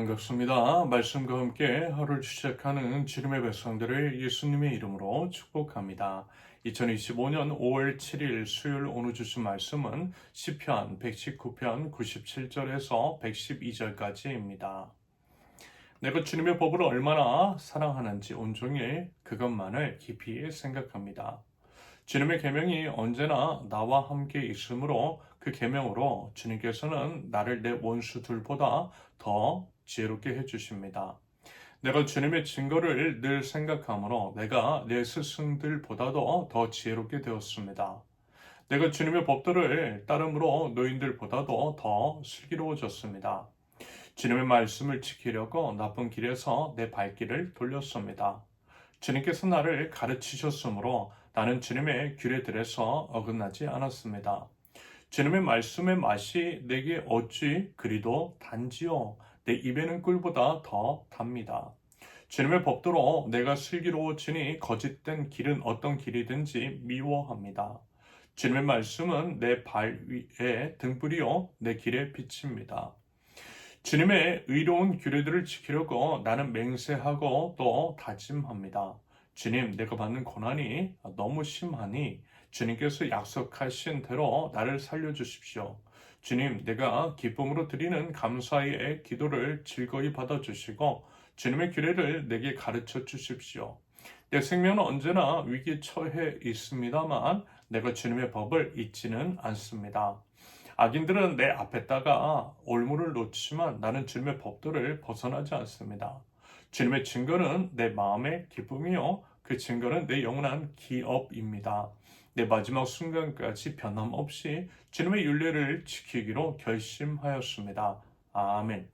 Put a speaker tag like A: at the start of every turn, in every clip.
A: 반갑습니다. 말씀과 함께 하루를 시작하는 지름의 백성들을 예수님의 이름으로 축복합니다. 2025년 5월 7일 수요일 오늘 주신 말씀은 시편 119편 97절에서 112절까지입니다. 내가 주님의 법을 얼마나 사랑하는지 온종일 그것만을 깊이 생각합니다. 주님의 계명이 언제나 나와 함께 있으므로 그 계명으로 주님께서는 나를 내 원수들보다 더 지혜롭게 해주십니다. 내가 주님의 증거를 늘 생각하므로 내가 내 스승들보다도 더 지혜롭게 되었습니다. 내가 주님의 법도를 따름으로 노인들보다도 더 슬기로워졌습니다. 주님의 말씀을 지키려고 나쁜 길에서 내 발길을 돌렸습니다. 주님께서 나를 가르치셨으므로 나는 주님의 규례들에서 어긋나지 않았습니다. 주님의 말씀의 맛이 내게 어찌 그리도 단지요. 내 입에는 꿀보다 더 답니다. 주님의 법도로 내가 슬기로워지니 거짓된 길은 어떤 길이든지 미워합니다. 주님의 말씀은 내 발 위에 등불이요 내 길에 빛입니다. 주님의 의로운 규례들을 지키려고 나는 맹세하고 또 다짐합니다. 주님, 내가 받는 고난이 너무 심하니 주님께서 약속하신 대로 나를 살려주십시오. 주님, 내가 기쁨으로 드리는 감사의 기도를 즐거이 받아주시고 주님의 규례를 내게 가르쳐 주십시오. 내 생명은 언제나 위기에 처해 있습니다만 내가 주님의 법을 잊지는 않습니다. 악인들은 내 앞에다가 올무를 놓지만 나는 주님의 법도를 벗어나지 않습니다. 주님의 증거는 내 마음의 기쁨이요. 그 증거는 내 영원한 기업입니다. 내 마지막 순간까지 변함없이 주님의 율례를 지키기로 결심하였습니다. 아멘.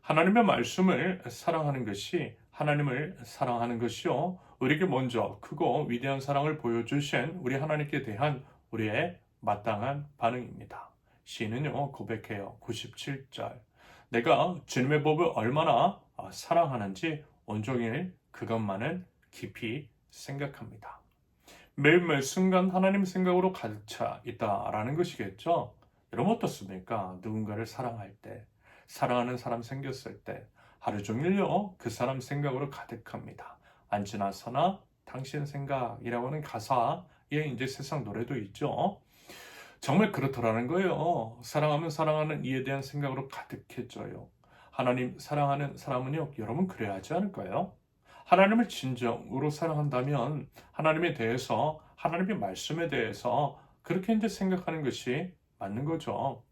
A: 하나님의 말씀을 사랑하는 것이 하나님을 사랑하는 것이요. 우리에게 먼저 크고 위대한 사랑을 보여주신 우리 하나님께 대한 우리의 마땅한 반응입니다. 시인은요 고백해요. 97절 내가 주님의 법을 얼마나 사랑하는지 온종일 그것만을 깊이 생각합니다. 매일매일 순간 하나님 생각으로 가득 차 있다라는 것이겠죠. 여러분 어떻습니까? 누군가를 사랑할 때, 사랑하는 사람 생겼을 때 하루 종일요 그 사람 생각으로 가득합니다. 안 지나서나 당신 생각이라고 하는 가사에 이제 세상 노래도 있죠. 정말 그렇더라는 거예요. 사랑하면 사랑하는 이에 대한 생각으로 가득해져요. 하나님 사랑하는 사람은요, 여러분 그래야 하지 않을까요? 하나님을 진정으로 사랑한다면 하나님에 대해서, 하나님의 말씀에 대해서 그렇게 이제 생각하는 것이 맞는 거죠.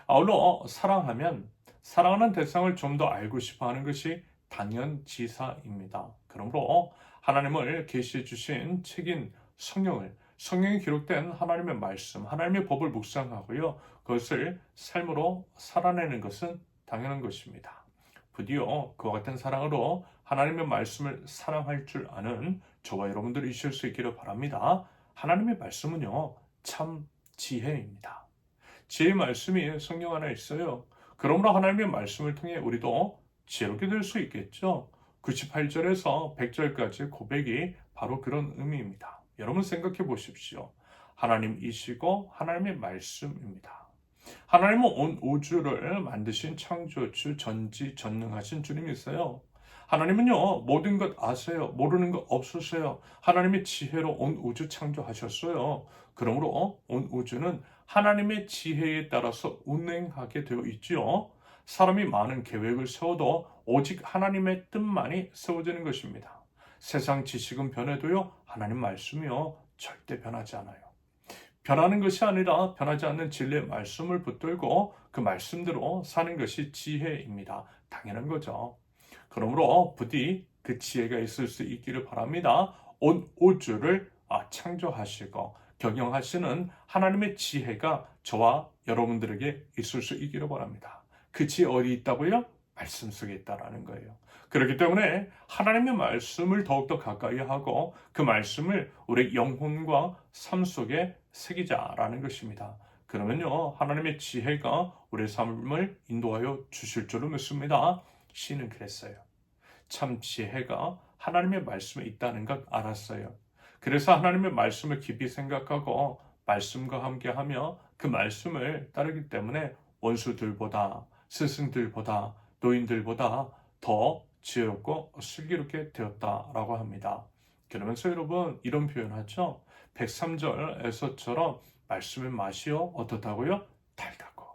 A: 아울러 사랑하면 사랑하는 대상을 좀 더 알고 싶어 하는 것이 당연지사입니다. 그러므로 하나님을 계시해 주신 책인 성경에 기록된 하나님의 말씀, 하나님의 법을 묵상하고요. 그것을 삶으로 살아내는 것은 당연한 것입니다. 부디어 그와 같은 사랑으로 하나님의 말씀을 사랑할 줄 아는 저와 여러분들이 있을 수 있기를 바랍니다. 하나님의 말씀은요, 참 지혜입니다. 지혜의 말씀이 성경 안에 있어요. 그러므로 하나님의 말씀을 통해 우리도 지혜롭게 될 수 있겠죠. 98절에서 100절까지 고백이 바로 그런 의미입니다. 여러분 생각해 보십시오. 하나님이시고 하나님의 말씀입니다. 하나님은 온 우주를 만드신 창조주 전지전능하신 주님이세요. 하나님은요 모든 것 아세요. 모르는 것 없으세요. 하나님의 지혜로 온 우주 창조하셨어요. 그러므로 온 우주는 하나님의 지혜에 따라서 운행하게 되어 있지요. 사람이 많은 계획을 세워도 오직 하나님의 뜻만이 세워지는 것입니다. 세상 지식은 변해도요 하나님 말씀이요 절대 변하지 않아요. 변하는 것이 아니라 변하지 않는 진리의 말씀을 붙들고 그 말씀대로 사는 것이 지혜입니다. 당연한 거죠. 그러므로 부디 그 지혜가 있을 수 있기를 바랍니다. 온 우주를 창조하시고 경영하시는 하나님의 지혜가 저와 여러분들에게 있을 수 있기를 바랍니다. 그 지혜 어디 있다고요? 말씀 속에 있다라는 거예요. 그렇기 때문에 하나님의 말씀을 더욱더 가까이 하고 그 말씀을 우리 영혼과 삶 속에 새기자라는 것입니다. 그러면요 하나님의 지혜가 우리의 삶을 인도하여 주실 줄을 믿습니다. 시인은 그랬어요. 참 지혜가 하나님의 말씀에 있다는 것 알았어요. 그래서 하나님의 말씀을 깊이 생각하고 말씀과 함께하며 그 말씀을 따르기 때문에 원수들보다 스승들보다 노인들보다 더 지혜롭고 슬기롭게 되었다라고 합니다. 그러면서 여러분 이런 표현하죠. 103절에서처럼 말씀의 맛이요 어떻다고요? 달다고.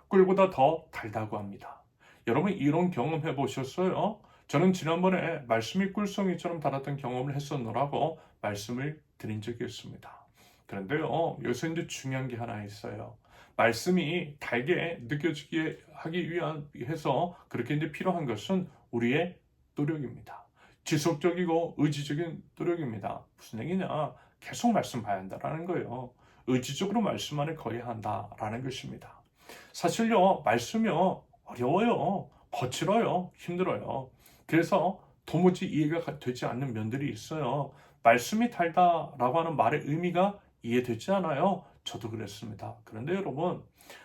A: 꿀보다 더 달다고 합니다. 여러분 이런 경험해 보셨어요? 저는 지난번에 말씀이 꿀송이처럼 달았던 경험을 했었노라고 말씀을 드린 적이 있습니다. 그런데요, 여기서 이제 중요한 게 하나 있어요. 말씀이 달게 느껴지게 하기 위해서 그렇게 이제 필요한 것은 우리의 노력입니다. 지속적이고 의지적인 노력입니다. 무슨 얘기냐? 계속 말씀 봐야 한다라는 거예요. 의지적으로 말씀 안에 거해야 한다라는 것입니다. 사실요, 말씀이요, 어려워요, 거칠어요, 힘들어요. 그래서 도무지 이해가 되지 않는 면들이 있어요. 말씀이 달다라고 하는 말의 의미가 이해되지 않아요. 저도 그랬습니다. 그런데 여러분,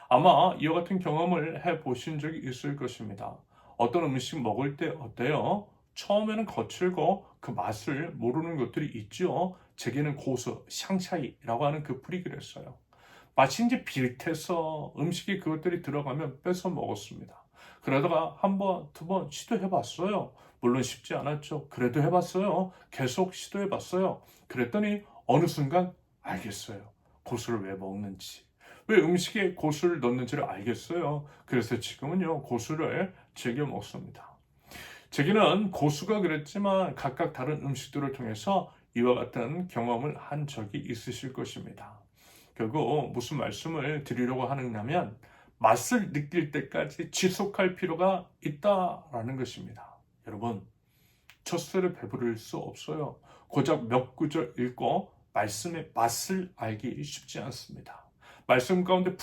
A: 아마 이와 같은 경험을 해보신 적이 있을 것입니다. 어떤 음식 먹을 때 어때요? 처음에는 거칠고 그 맛을 모르는 것들이 있죠. 제게는 고수, 샹차이라고 하는 그 풀이 그랬어요. 맛이 이제 비릿해서 음식에 그것들이 들어가면 뺏어 먹었습니다. 그러다가 한 번, 두 번 시도해봤어요. 물론 쉽지 않았죠. 그래도 해봤어요. 계속 시도해봤어요. 그랬더니 어느 순간 알겠어요. 고수를 왜 먹는지. 왜 음식에 고수를 넣는지를 알겠어요. 그래서 지금은요, 고수를 즐겨 먹습니다. 제게는 고수가 그랬지만 각각 다른 음식들을 통해서 이와 같은 경험을 한 적이 있으실 것입니다. 결국 무슨 말씀을 드리려고 하느냐면 맛을 느낄 때까지 지속할 필요가 있다라는 것입니다. 여러분, 젖새를 배부를 수 없어요. 고작 몇 구절 읽고 말씀의 맛을 알기 쉽지 않습니다. 말씀 가운데 푹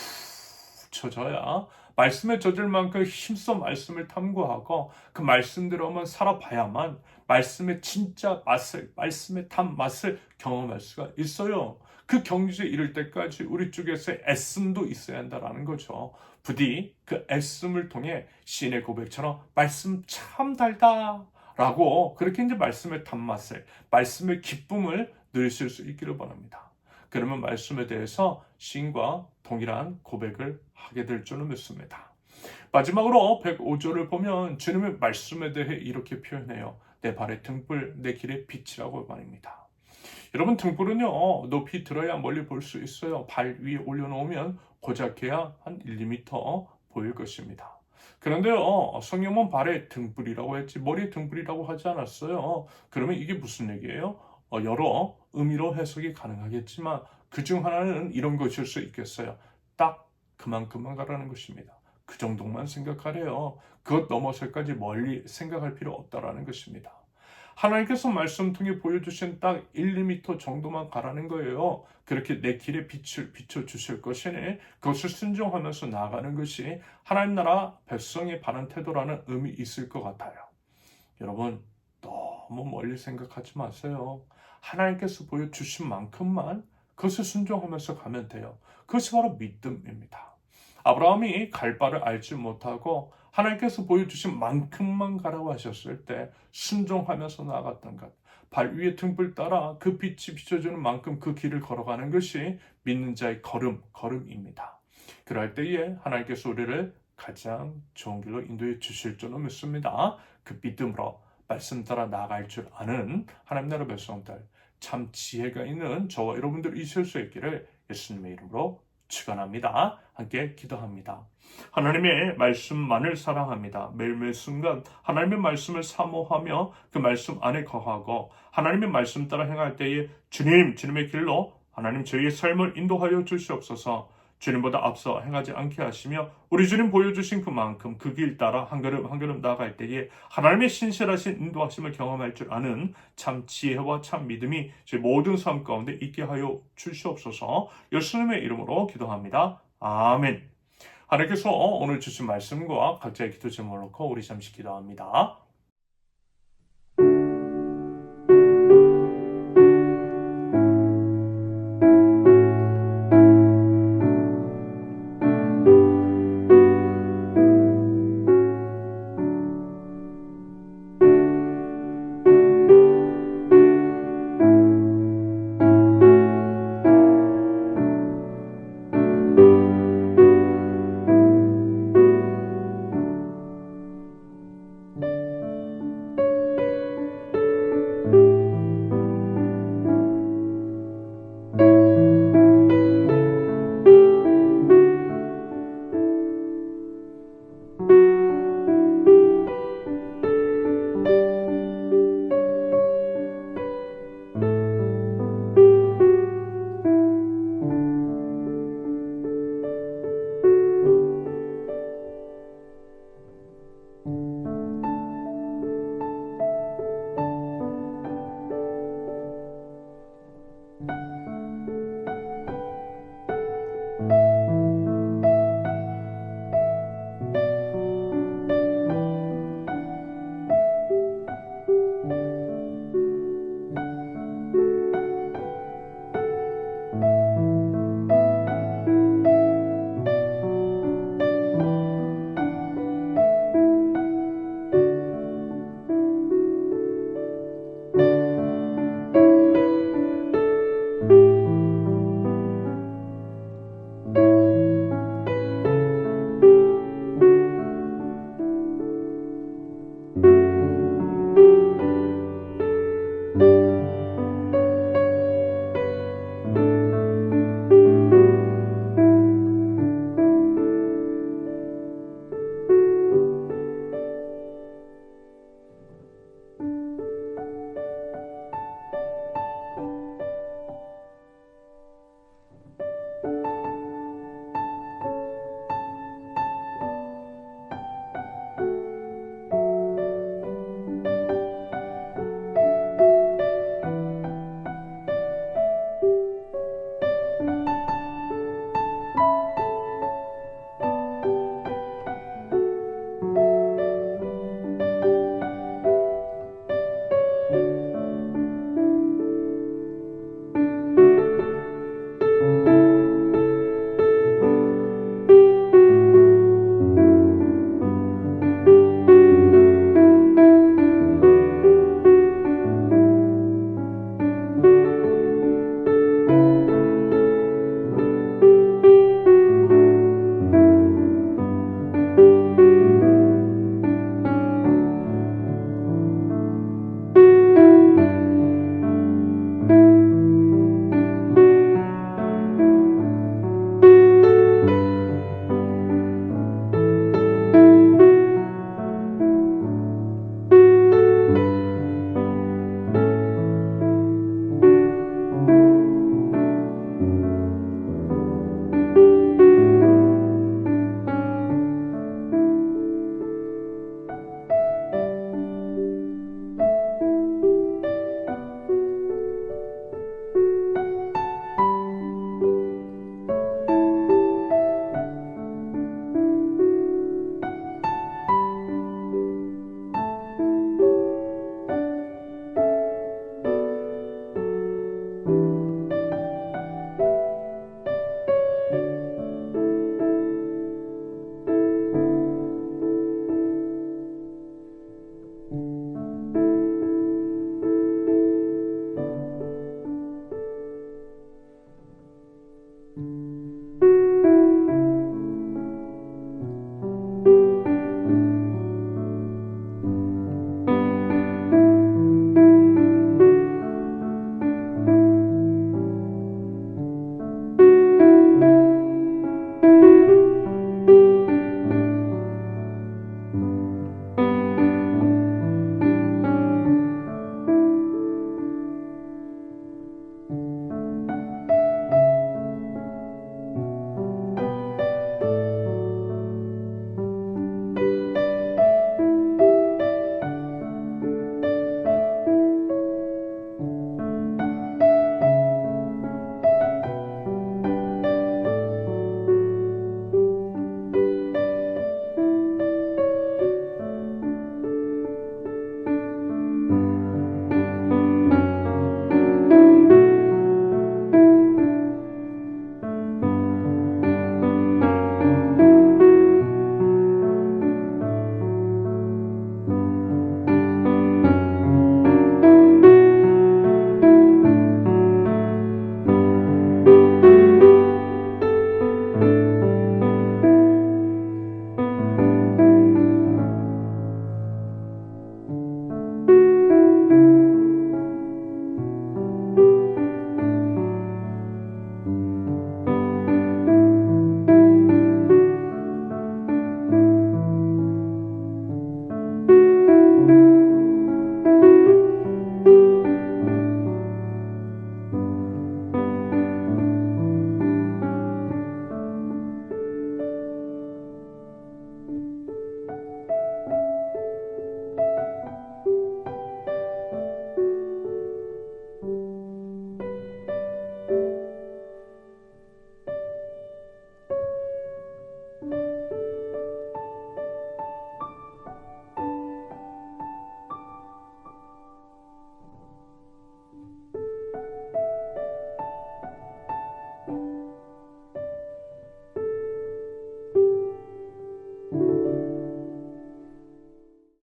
A: 젖어야 말씀에 젖을 만큼 힘써 말씀을 탐구하고 그 말씀대로만 살아봐야만 말씀의 진짜 맛을, 말씀의 단맛을 경험할 수가 있어요. 그 경지에 이를 때까지 우리 쪽에서 애씀도 있어야 한다는 거죠. 부디 그 애씀을 통해 시인의 고백처럼 말씀 참 달다 라고 그렇게 이제 말씀의 단맛을, 말씀의 기쁨을 누리실 수 있기를 바랍니다. 그러면 말씀에 대해서 시인과 동일한 고백을 하게 될 줄은 믿습니다. 마지막으로 105절을 보면 주님의 말씀에 대해 이렇게 표현해요. 내 발의 등불, 내 길의 빛이라고 말입니다. 여러분 등불은요 높이 들어야 멀리 볼 수 있어요. 발 위에 올려놓으면 고작해야 한 1, 2m 보일 것입니다. 그런데요 성경은 발에 등불이라고 했지 머리에 등불이라고 하지 않았어요. 그러면 이게 무슨 얘기예요? 여러 의미로 해석이 가능하겠지만 그중 하나는 이런 것일 수 있겠어요. 딱 그만큼만 가라는 것입니다. 그 정도만 생각하래요. 그것 넘어서까지 멀리 생각할 필요 없다라는 것입니다. 하나님께서 말씀 통해 보여주신 딱 1, 2m 정도만 가라는 거예요. 그렇게 내 길에 빛을 비춰주실 것이니 그것을 순종하면서 나아가는 것이 하나님 나라 백성의 바른 태도라는 의미 있을 것 같아요. 여러분 너무 멀리 생각하지 마세요. 하나님께서 보여주신 만큼만 그것을 순종하면서 가면 돼요. 그것이 바로 믿음입니다. 아브라함이 갈 바를 알지 못하고 하나님께서 보여주신 만큼만 가라고 하셨을 때 순종하면서 나아갔던 것. 발 위에 등불 따라 그 빛이 비춰주는 만큼 그 길을 걸어가는 것이 믿는 자의 걸음입니다. 그럴 때에 하나님께서 우리를 가장 좋은 길로 인도해 주실 줄로 믿습니다. 그 믿음으로 말씀 따라 나아갈 줄 아는 하나님 나라 백성들, 참 지혜가 있는 저와 여러분들 있을 수 있기를 예수님의 이름으로 축원합니다. 함께 기도합니다. 하나님의 말씀만을 사랑합니다. 매일매일 순간 하나님의 말씀을 사모하며 그 말씀 안에 거하고 하나님의 말씀 따라 행할 때에 주님의 길로 하나님 저희의 삶을 인도하여 주시옵소서. 주님보다 앞서 행하지 않게 하시며 우리 주님 보여주신 그만큼 그 길 따라 한 걸음 한 걸음 나아갈 때에 하나님의 신실하신 인도하심을 경험할 줄 아는 참 지혜와 참 믿음이 저희 모든 삶 가운데 있게 하여 주시옵소서. 예수님의 이름으로 기도합니다. 아멘. 하나님께서 오늘 주신 말씀과 각자의 기도 제목을 놓고 우리 잠시 기도합니다.